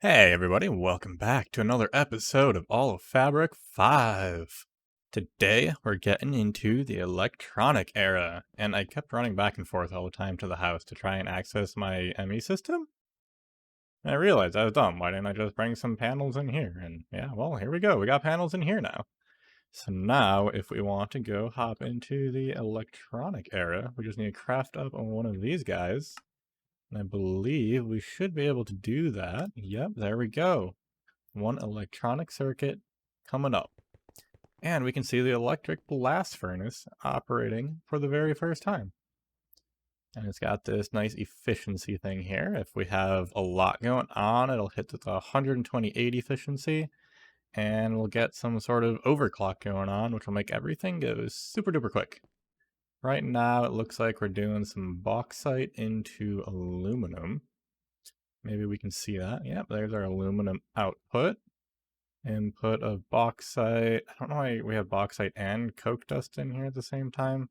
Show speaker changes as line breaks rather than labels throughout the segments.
Hey everybody, welcome back to another episode of AoF5. Today we're getting into the electronic era, and I kept running back and forth all the time to the house to try and access my ME system. And I realized I was dumb. Why didn't I just bring some panels in here? And yeah, well, here we go. We got panels in here now. So now, if we want to go hop into the electronic era, we just need to craft up on one of these guys. And I believe we should be able to do that. Yep, there we go. One electronic circuit coming up. And we can see the electric blast furnace operating for the very first time. And it's got this nice efficiency thing here. If we have a lot going on, it'll hit the 128 efficiency, and we'll get some sort of overclock going on, which will make everything go super duper quick. Right now, it looks like we're doing some bauxite into aluminum. Maybe we can see that. Yep, there's our aluminum output. Input of bauxite. I don't know why we have bauxite and coke dust in here at the same time.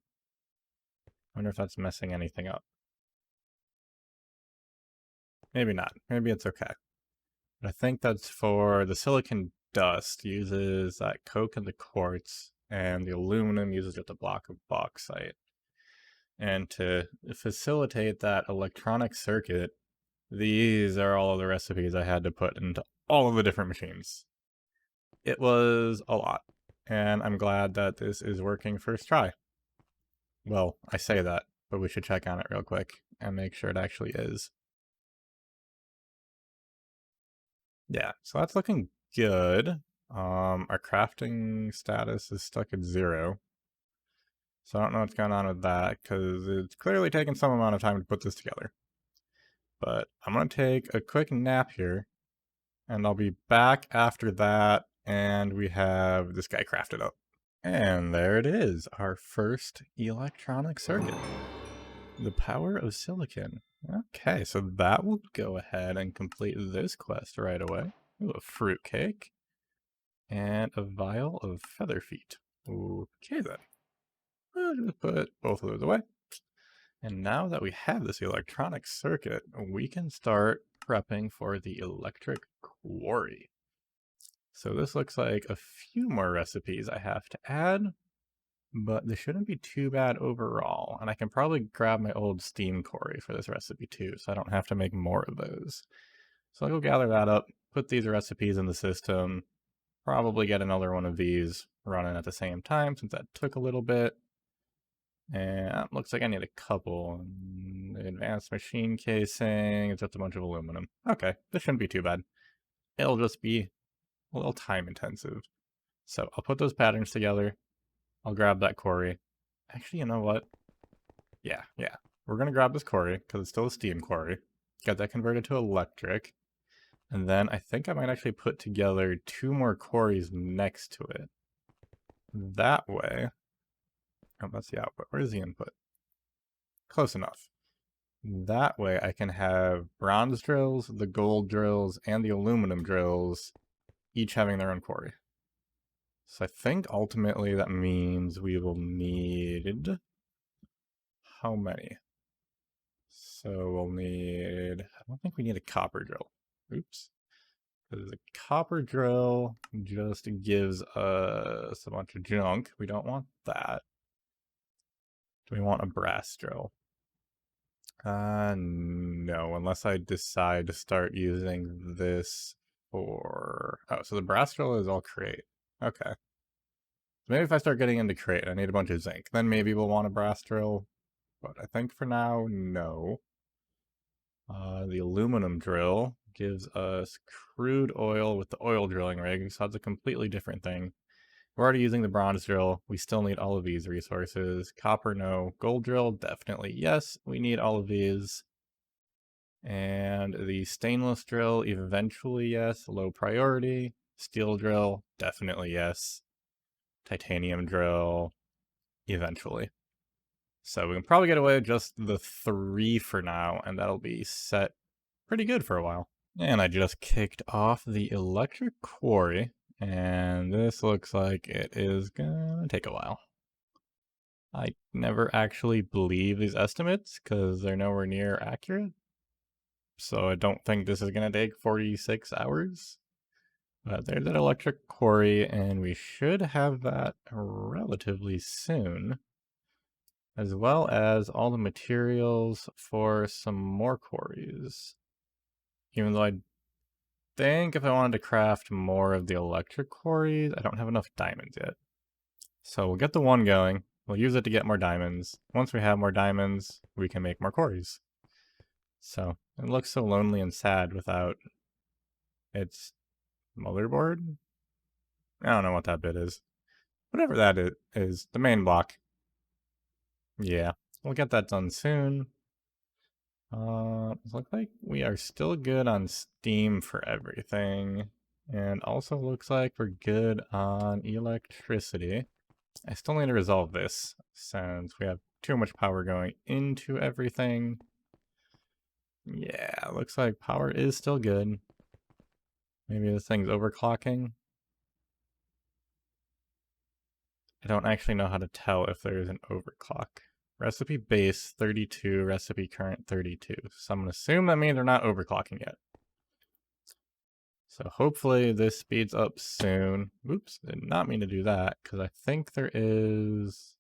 I wonder if that's messing anything up. Maybe not. Maybe it's okay. But I think that's for the silicon dust uses that coke and the quartz, and the aluminum uses just a block of bauxite. And to facilitate that electronic circuit, these are all of the recipes I had to put into all of the different machines. It was a lot, and I'm glad that this is working first try. Well, I say that, but we should check on it real quick and make sure it actually is. Yeah, so that's looking good. Our crafting status is stuck at 0. So I don't know what's going on with that, because it's clearly taken some amount of time to put this together. But I'm going to take a quick nap here, and I'll be back after that, and we have this guy crafted up. And there it is, our first electronic circuit. The power of silicon. Okay, so that will go ahead and complete this quest right away. Ooh, a fruitcake. And a vial of feather feet. Okay then. I'll just put both of those away. And now that we have this electronic circuit, we can start prepping for the electric quarry. So this looks like a few more recipes I have to add, but this shouldn't be too bad overall. And I can probably grab my old steam quarry for this recipe too, so I don't have to make more of those. So I'll go gather that up, put these recipes in the system, probably get another one of these running at the same time since that took a little bit. And looks like I need a couple. Advanced machine casing, it's just a bunch of aluminum. Okay, this shouldn't be too bad. It'll just be a little time intensive. So I'll put those patterns together. I'll grab that quarry. Actually, you know what? Yeah. We're going to grab this quarry because it's still a steam quarry. Get that converted to electric. And then I think I might actually put together 2 more quarries next to it. That way... Oh, that's the output. Where's the input? Close enough. That way I can have bronze drills, the gold drills, and the aluminum drills each having their own quarry. So I think ultimately that means we will need... how many? So we'll need... I don't think we need a copper drill. Oops. Because the copper drill just gives us a bunch of junk. We don't want that. Do we want a brass drill? No, unless I decide to start using this for... Oh, so the brass drill is all crate. Okay. Maybe if I start getting into crate, I need a bunch of zinc. Then maybe we'll want a brass drill. But I think for now, no. The aluminum drill gives us crude oil with the oil drilling rig, so that's a completely different thing. We're already using the bronze drill. We still need all of these resources. Copper, no. Gold drill, definitely yes. We need all of these. And the stainless drill, eventually yes. Low priority. Steel drill, definitely yes. Titanium drill, eventually. So we can probably get away with just the 3 for now, and that'll be set pretty good for a while. And I just kicked off the electric quarry, and this looks like it is gonna take a while. I never actually believe these estimates, because they're nowhere near accurate. so I don't think this is going to take 46 hours. But there's an electric quarry, and we should have that relatively soon, as well as all the materials for some more quarries. Even though I think if I wanted to craft more of the electric quarries, I don't have enough diamonds yet. So we'll get the one going, we'll use it to get more diamonds. Once we have more diamonds, we can make more quarries. So it looks so lonely and sad without its motherboard. I don't know what that bit is. Whatever that is, the main block. Yeah, we'll get that done soon. Looks like we are still good on Steam for everything. And also looks like we're good on electricity. I still need to resolve this, since we have too much power going into everything. Yeah, looks like power is still good. Maybe this thing's overclocking. I don't actually know how to tell if there is an overclock. Recipe base 32, recipe current 32. So I'm going to assume that means they're not overclocking yet. So hopefully this speeds up soon. Oops, did not mean to do that, because I think there is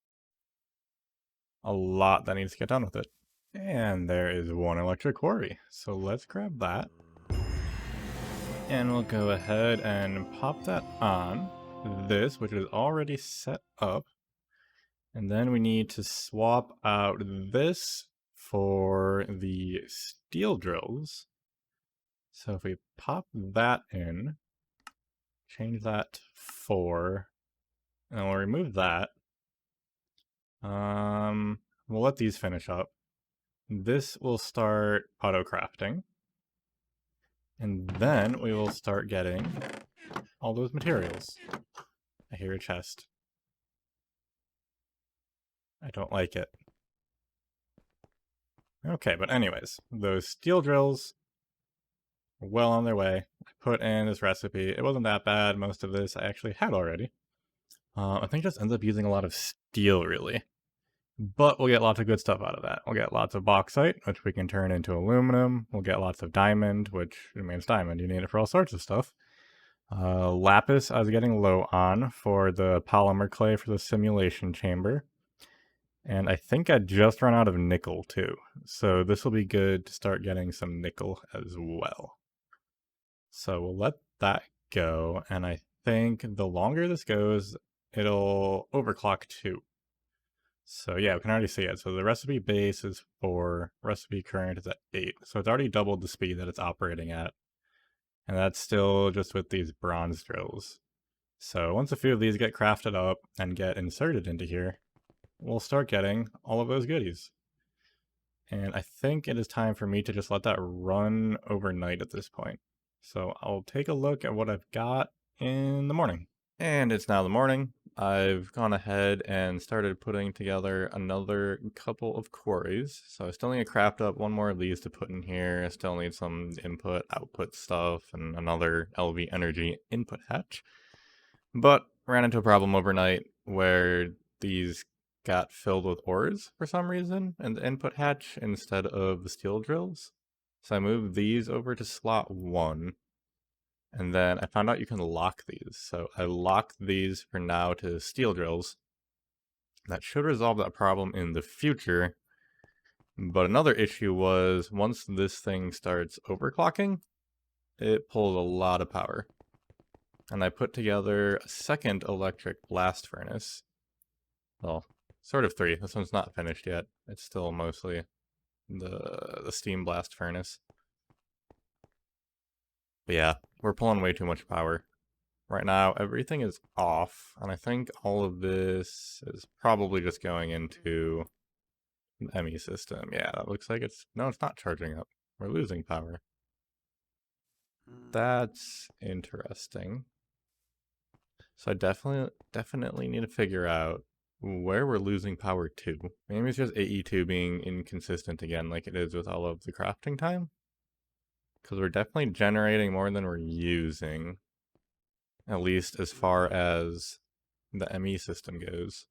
a lot that needs to get done with it. And there is one electric quarry. So let's grab that. And we'll go ahead and pop that on this, which is already set up. And then we need to swap out this for the steel drills. So if we pop that in, change that to 4, and we'll remove that. We'll let these finish up. This will start auto crafting. And then we will start getting all those materials. I hear a chest. I don't like it. Okay, but anyways, those steel drills are well on their way. I put in this recipe. It wasn't that bad. Most of this I actually had already. I think it just ends up using a lot of steel, really. But we'll get lots of good stuff out of that. We'll get lots of bauxite, which we can turn into aluminum. We'll get lots of diamond, which means diamond. You need it for all sorts of stuff. Lapis I was getting low on for the polymer clay for the simulation chamber. And I think I just run out of nickel too. So this will be good to start getting some nickel as well. So we'll let that go. And I think the longer this goes, it'll overclock too. So yeah, we can already see it. So the recipe base is 4, recipe current is at 8. So it's already doubled the speed that it's operating at. And that's still just with these bronze drills. So once a few of these get crafted up and get inserted into here, we'll start getting all of those goodies. And I think it is time for me to just let that run overnight at this point. So I'll take a look at what I've got in the morning. And it's now the morning. I've gone ahead and started putting together another couple of quarries. So I still need to craft up one more of these to put in here. I still need some input, output stuff, and another LV energy input hatch. But ran into a problem overnight where these got filled with ores for some reason in the input hatch instead of the steel drills. So I moved these over to slot 1. And then I found out you can lock these. So I locked these for now to steel drills. That should resolve that problem in the future. But another issue was once this thing starts overclocking, it pulls a lot of power. And I put together a second electric blast furnace. Well, sort of 3. This one's not finished yet. It's still mostly the steam blast furnace. But yeah, we're pulling way too much power. Right now, everything is off, and I think all of this is probably just going into the ME system. Yeah, that looks like it's... No, it's not charging up. We're losing power. That's interesting. So I definitely need to figure out where we're losing power to. Maybe it's just AE2 being inconsistent again, like it is with all of the crafting time. Because we're definitely generating more than we're using. At least as far as the ME system goes.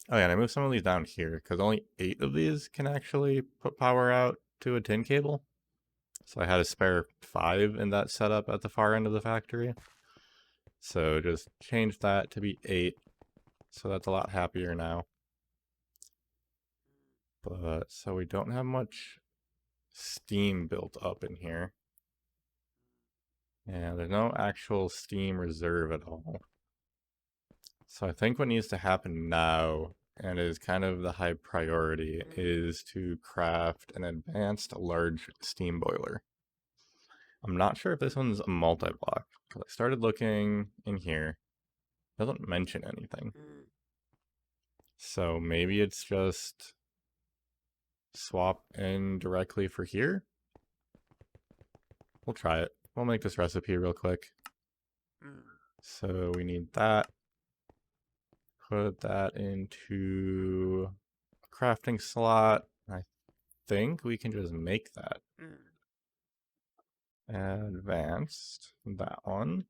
Oh yeah, and I moved some of these down here, because only 8 of these can actually put power out to a tin cable. So I had a spare 5 in that setup at the far end of the factory. So just change that to be 8. So that's a lot happier now. But so we don't have much steam built up in here. And there's no actual steam reserve at all. So I think what needs to happen now, and is kind of the high priority, is to craft an advanced large steam boiler. I'm not sure if this one's a multi-block, because I started looking in here. It doesn't mention anything. So maybe it's just swap in directly for here? We'll try it. We'll make this recipe real quick. So we need that. Put that into a crafting slot. I think we can just make that. Advanced. That one.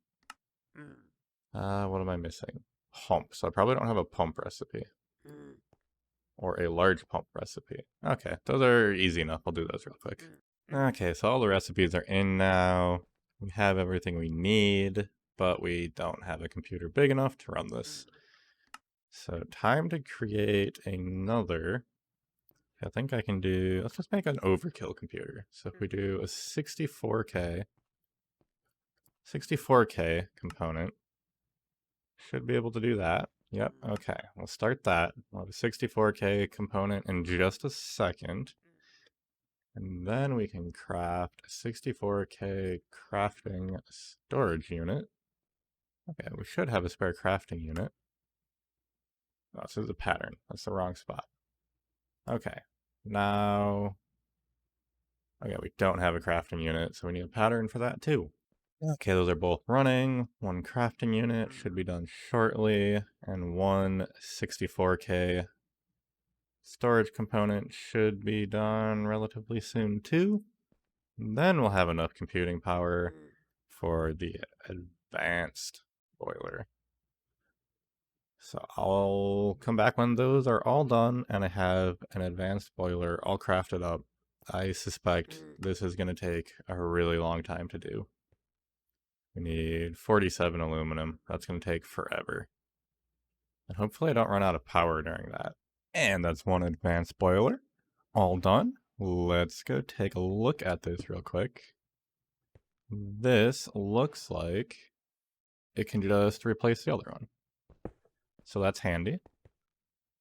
What am I missing? Pump. So I probably don't have a pump recipe. Or a large pump recipe. Okay, those are easy enough. I'll do those real quick. Okay, so all the recipes are in now. We have everything we need, but we don't have a computer big enough to run this. So time to create another. I think I can do, let's just make an overkill computer. So if we do a 64K component, should be able to do that. Yep, okay, we'll start that. We'll have a 64K component in just a second. And then we can craft a 64K crafting storage unit. Okay, we should have a spare crafting unit. Oh, this is a pattern. That's the wrong spot. Okay, now... Okay, we don't have a crafting unit, so we need a pattern for that too. Okay, those are both running. One crafting unit should be done shortly, and one 64K storage component should be done relatively soon too. And then we'll have enough computing power for the advanced boiler. So I'll come back when those are all done and I have an advanced boiler all crafted up. I suspect this is going to take a really long time to do. We need 47 aluminum. That's going to take forever. And hopefully I don't run out of power during that. And that's one advanced boiler. All done. Let's go take a look at this real quick. This looks like it can just replace the other one. So that's handy.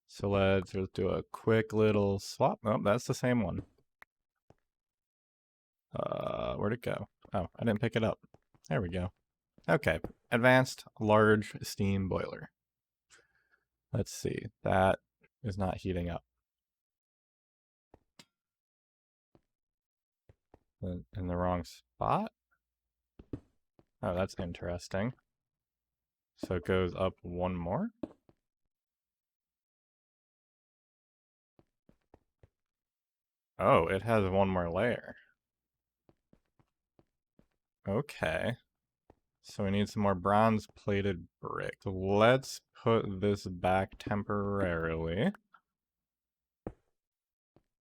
So let's just do a quick little swap. Oh, that's the same one. Where'd it go? Oh, I didn't pick it up. There we go. Okay, advanced large steam boiler. Let's see, that is not heating up. In the wrong spot? Oh, that's interesting. So it goes up one more? Oh, it has one more layer. Okay. So we need some more bronze-plated brick. So let's put this back temporarily.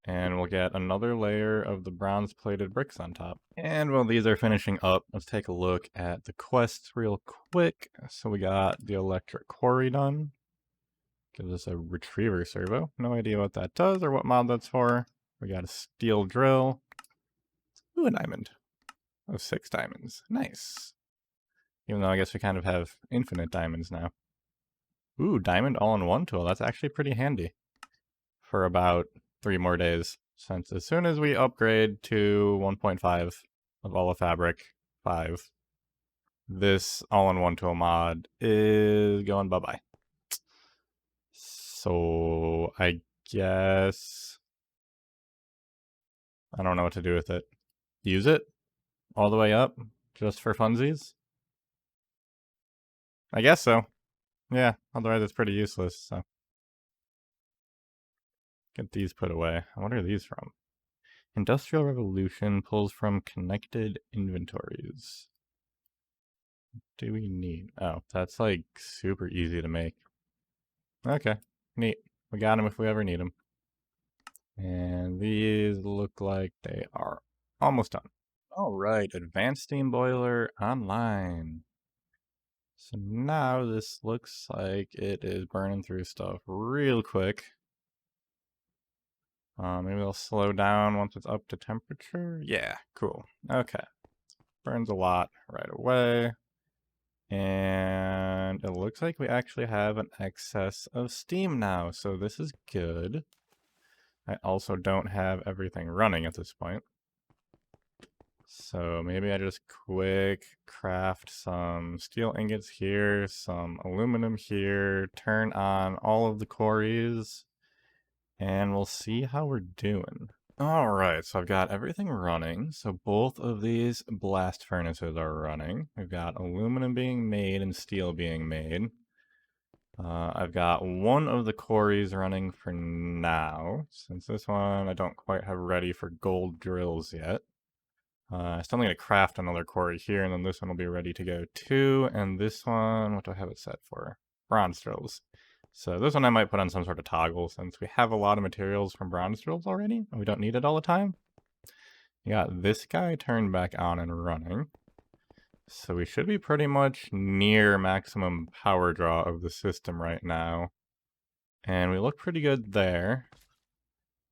And we'll get another layer of the bronze-plated bricks on top. And while these are finishing up, let's take a look at the quests real quick. So we got the electric quarry done. Gives us a retriever servo. No idea what that does or what mod that's for. We got a steel drill. Ooh, a diamond. Oh, 6 diamonds. Nice. Even though I guess we kind of have infinite diamonds now. Ooh, diamond all-in-one tool. That's actually pretty handy. For about 3 more days. Since as soon as we upgrade to 1.5 of AoF5, this all-in-one tool mod is going bye-bye. So I guess I don't know what to do with it. Use it all the way up just for funsies? I guess so. Yeah, otherwise it's pretty useless, so. Get these put away. What are these from? Industrial Revolution pulls from connected inventories. Do we need? Oh, that's like super easy to make. Okay, neat. We got them if we ever need them. And these look like they are almost done. Alright, advanced steam boiler online. So now this looks like it is burning through stuff real quick. Maybe it'll slow down once it's up to temperature. Yeah, cool. Okay. Burns a lot right away. And it looks like we actually have an excess of steam now, so this is good. I also don't have everything running at this point. So maybe I just quick craft some steel ingots here, some aluminum here, turn on all of the quarries, and we'll see how we're doing. Alright, so I've got everything running. So both of these blast furnaces are running. We've got aluminum being made and steel being made. I've got one of the quarries running for now, since this one I don't quite have ready for gold drills yet. I still need to craft another quarry here, and then this one will be ready to go too. And this one, what do I have it set for? Bronze drills. So this one I might put on some sort of toggle, since we have a lot of materials from bronze drills already, and we don't need it all the time. You got this guy turned back on and running. So we should be pretty much near maximum power draw of the system right now. And we look pretty good there.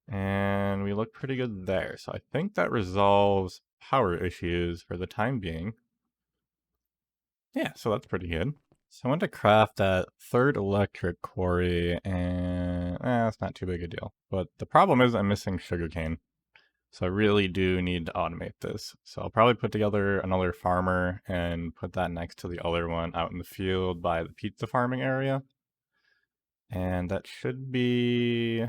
And we look pretty good there. So I think that resolves power issues for the time being. Yeah, so that's pretty good. So I went to craft that third electric quarry, and that's not too big a deal. But the problem is I'm missing sugarcane. So I really do need to automate this. So I'll probably put together another farmer and put that next to the other one out in the field by the pizza farming area. And that should be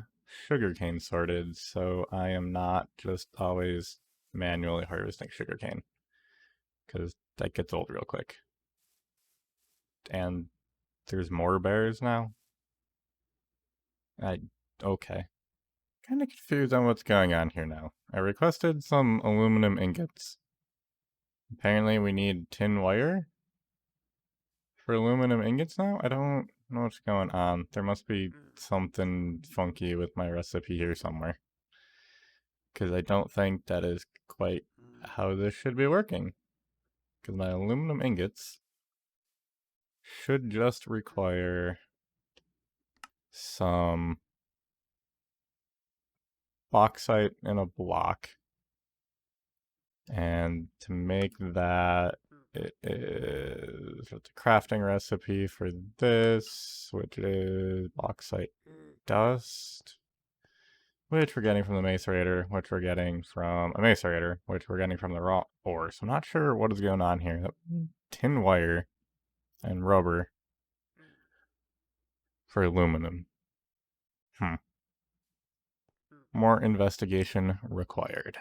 sugarcane sorted, so I am not just always manually harvesting sugarcane, because that gets old real quick. And there's more bears now? Okay. Kind of confused on what's going on here now. I requested some aluminum ingots. Apparently we need tin wire for aluminum ingots now? I don't know what's going on. There must be something funky with my recipe here somewhere, because I don't think that is quite how this should be working. Because my aluminum ingots should just require some bauxite in a block. And to make that, it is the crafting recipe for this, which is bauxite dust, which we're getting from the macerator, which we're getting from a macerator, which we're getting from the raw ore. So I'm not sure what is going on here. Tin wire and rubber for aluminum. More investigation required.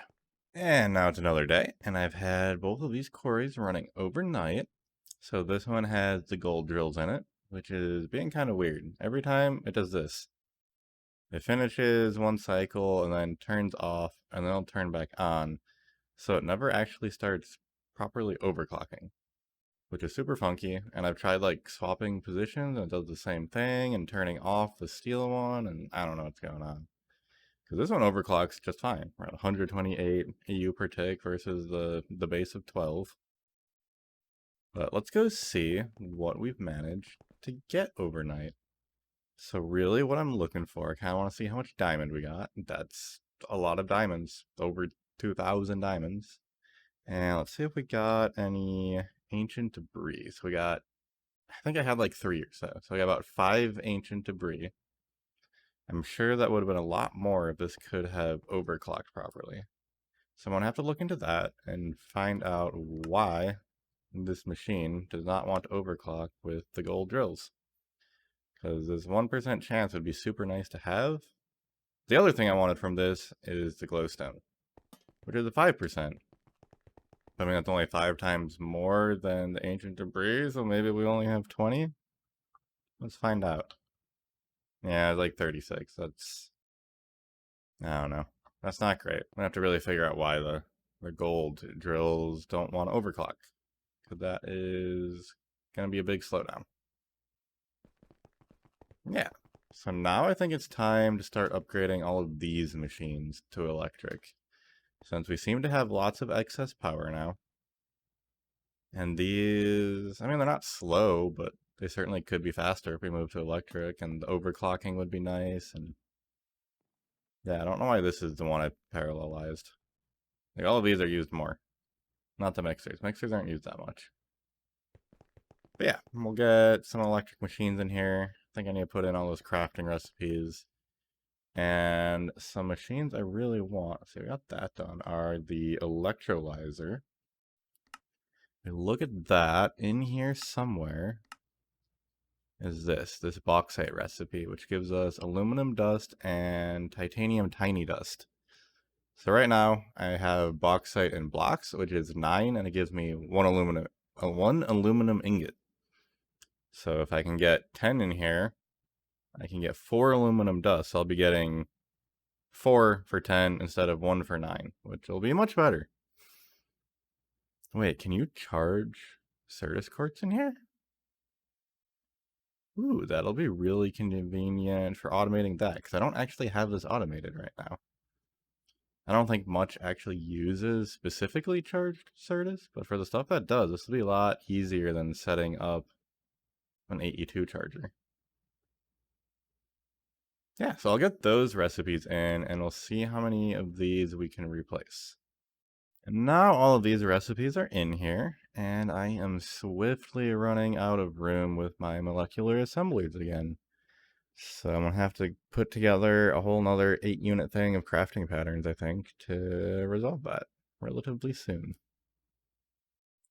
And now it's another day, and I've had both of these quarries running overnight. So this one has the gold drills in it, which is being kind of weird. Every time it does this. It finishes one cycle and then turns off, and then it'll turn back on. So it never actually starts properly overclocking, which is super funky. And I've tried like swapping positions, and it does the same thing, and turning off the steel one, and I don't know what's going on. Because this one overclocks just fine. We're at 128 EU per tick versus the base of 12. But let's go see what we've managed to get overnight. So really what I'm looking for, I kind of want to see how much diamond we got. That's a lot of diamonds, over 2,000 diamonds. And let's see if we got any ancient debris. So we got, I think I had like 3 or so. So we got about 5 ancient debris. I'm sure that would have been a lot more if this could have overclocked properly. So I'm going to have to look into that and find out why this machine does not want to overclock with the gold drills. Because this 1% chance would be super nice to have. The other thing I wanted from this is the glowstone, which is a 5%. I mean, that's only 5 times more than the ancient debris, so maybe we only have 20? Let's find out. Yeah, it's like 36. That's... I don't know. That's not great. I have to really figure out why the gold drills don't want to overclock. Because that is going to be a big slowdown. Yeah. So now I think it's time to start upgrading all of these machines to electric. since we seem to have lots of excess power now. And these, I mean, they're not slow, but they certainly could be faster if we move to electric, and the overclocking would be nice. And yeah, I don't know why this is the one I parallelized. Like, all of these are used more. Not the mixers. Mixers aren't used that much. But yeah, we'll get some electric machines in here. I think I need to put in all those crafting recipes. And some machines I really want, so we got that done, are the electrolyzer. Look at that. In here somewhere is this bauxite recipe, which gives us aluminum dust and titanium tiny dust. So right now I have bauxite in blocks, which is 9, and it gives me one aluminum ingot. So if I can get 10 in here, I can get 4 aluminum dust. So I'll be getting 4 for 10 instead of 1 for 9, which will be much better. Wait, can you charge Certus quartz in here? Ooh, that'll be really convenient for automating that, because I don't actually have this automated right now. I don't think much actually uses specifically charged Certus, but for the stuff that does, this will be a lot easier than setting up an AE2 charger. Yeah, so I'll get those recipes in, and we'll see how many of these we can replace. And now all of these recipes are in here, and I am swiftly running out of room with my molecular assemblers again. So I'm going to have to put together a whole nother 8-unit thing of crafting patterns, I think, to resolve that relatively soon.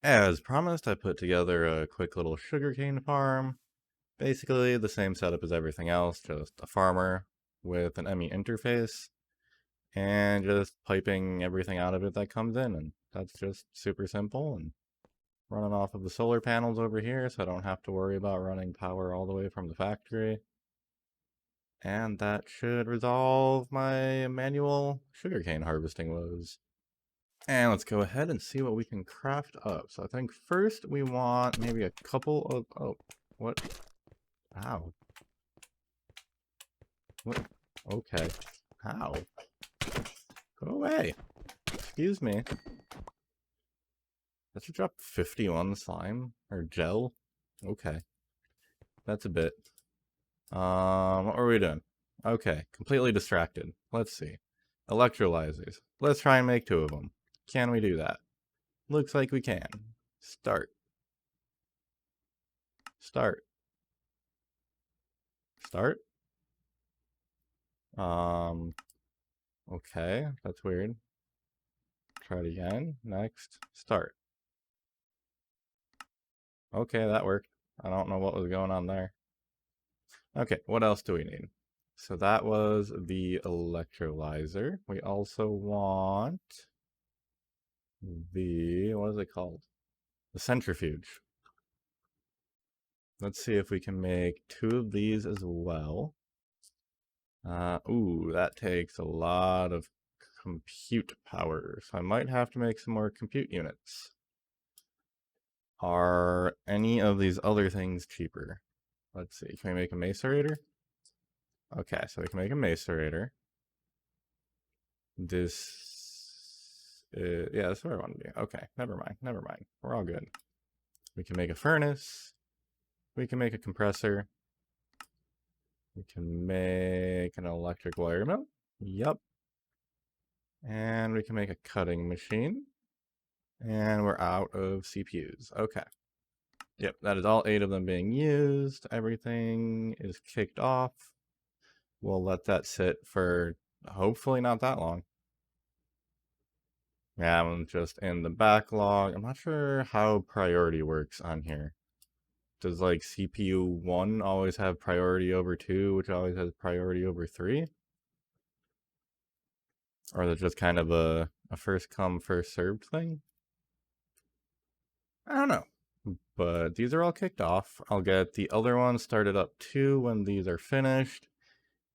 As promised, I put together a quick little sugarcane farm. Basically the same setup as everything else, just a farmer with an ME interface, and just piping everything out of it that comes in, and that's just super simple, and running off of the solar panels over here, so I don't have to worry about running power all the way from the factory. And that should resolve my manual sugarcane harvesting woes. And let's go ahead and see what we can craft up. So I think first we want maybe a couple of, oh, what? Ow. What? Okay. Ow. Go away. Excuse me. That should drop 51 slime or gel. Okay. That's a bit. What were we doing? Okay, completely distracted. Let's see. Electrolyzers. Let's try and make 2 of them. Can we do that? Looks like we can. Start. Start. Start. Okay, that's weird. Try it again. Next. Start. Okay, that worked. I don't know what was going on there. Okay, what else do we need? So that was the electrolyzer. We also want the, what is it called? The centrifuge. Let's see if we can make 2 of these as well. Ooh, that takes a lot of compute power, so I might have to make some more compute units. Are any of these other things cheaper? Let's see, can we make a macerator? Okay, so we can make a macerator. This, yeah, that's what I want to do. Okay, never mind. We're all good. We can make a furnace. We can make a compressor. We can make an electric wire mill. Yep. And we can make a cutting machine. And we're out of CPUs. Okay. Yep, that is all 8 of them being used. Everything is kicked off. We'll let that sit for hopefully not that long. Yeah, I'm just in the backlog. I'm not sure how priority works on here. Does like CPU 1 always have priority over 2, which always has priority over 3? Or is it just kind of a first come, first served thing? I don't know. But these are all kicked off. I'll get the other ones started up too when these are finished.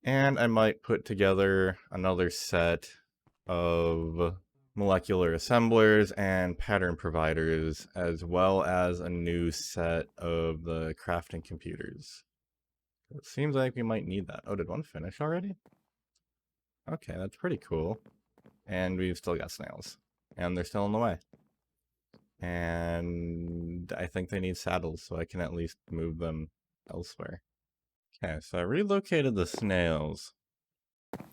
And I might put together another set of molecular assemblers and pattern providers, as well as a new set of the crafting computers. It seems like we might need that. Oh, did one finish already? Okay, that's pretty cool. And we've still got snails. And they're still in the way. And I think they need saddles, so I can at least move them elsewhere. Okay, so I relocated the snails.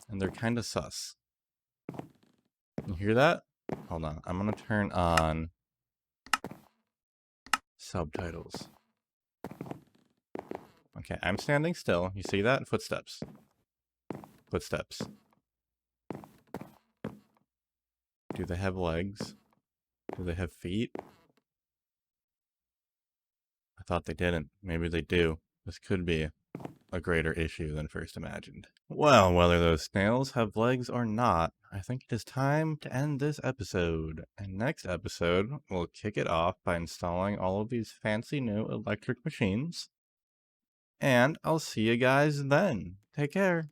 And they're kind of sus. You hear that? Hold on, I'm gonna turn on subtitles. Okay, I'm standing still. You see that? Footsteps. Footsteps. Do they have legs? Do they have feet? I thought they didn't. Maybe they do. This could be a greater issue than first imagined. Well, whether those snails have legs or not, I think it is time to end this episode. And next episode, we'll kick it off by installing all of these fancy new electric machines. And I'll see you guys then. Take care.